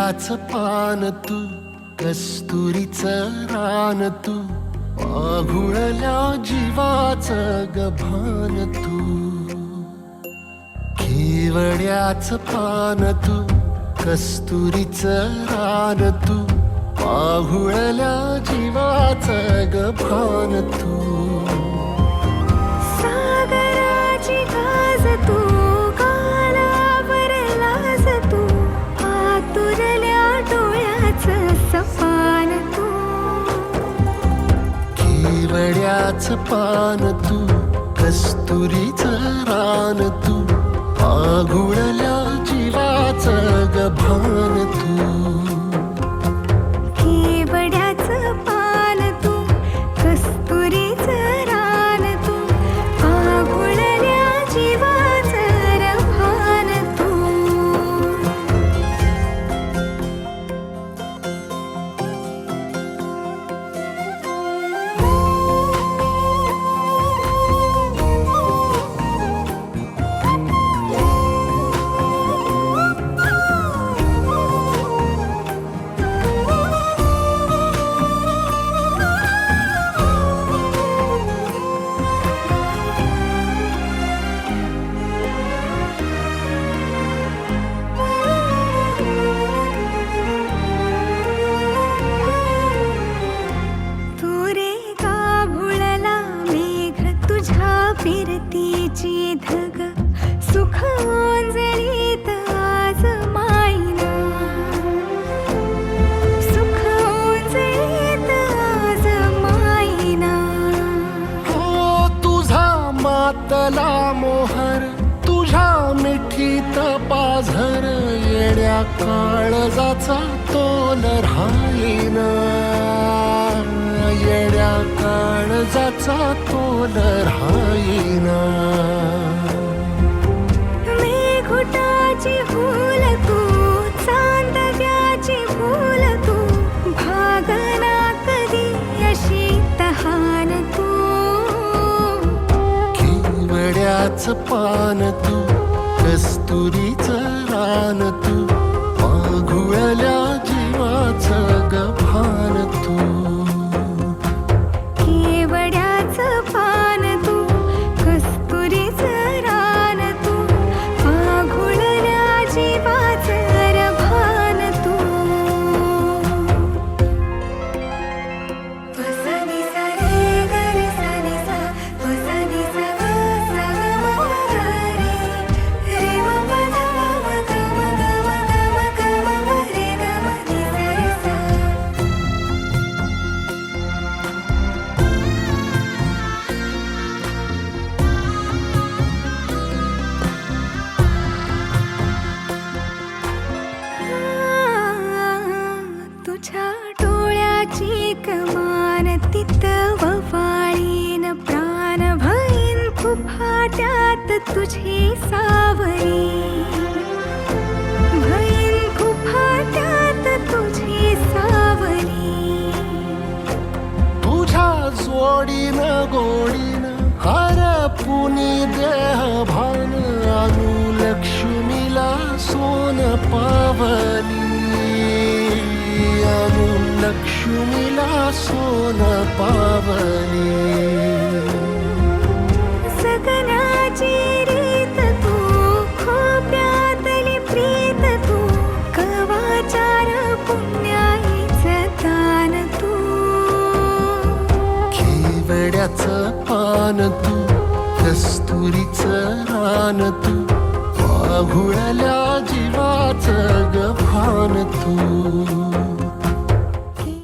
केवड्याचं पान तू, कस्तुरीचं रान तू, पाघुळल्या जीवाचं गभान तू. केवड्याचं पान तू, कस्तुरीचं रान तू, पाघुळल्या जीवाचं गभान तू. सागराची गाज तू, गालावर लाज तू, आतुरल्या डोळ्याचं सपान तू. केवड्याचं पान तू, कस्तुरीचं रान तू, पाघुळल्या जीवाचं गभान तू. केवड्याचं पान तू, कस्तुरीचं रान तू, पाघुळल्या जीवाचं रभान तू. फिरतीची धग सुख ओंजळीत आज मायना, सुख ओंजळीत आज मायना. हो तुझा मातला मोहर, तुझ्या मिठीत पाझर, येड्या काळजाचा तोल राहीना, येड्या काळजाचा तोल राहीना. मेघुटाची फूल तू, चांदव्याची फूल तू, भागना कधी अशी तहान तू. केवड्याचं पान तू, कस्तुरीचं रान तू, पाघुळल्या जीवाचं गभान तू. केवड्याचं पान तू, कस्तुरीचं रान तू, पाघुळल्या जीवाचं रभान तू. सा नि सा रे ग रे सा नि सा, सा नि सा ग सा ग म ग रे, रे म प ध म ग म ग म ग म ग म रे ग म नि सा रे सा. तुझ्या डोळ्याची कमान तिथं ववाळीन, प्राण भईन फुफाट्यात तुझी सावरी, भईन फुफाट्यात तुझी सावरी. तुझ्या जोडीनं गोडीनं हरपुनी देह भान, अनुलक्ष्मीला सोन पावली, अनुलक्ष्मीला सोन पावली. सगळ्याची रीत तू, खोप्यातली प्रीत तू, कवाचार पुण्याईचं दान तू. केवड्याचं पान तू, कस्तुरीचं रान तू, पाघुळल्या जीवाचं गभान तू.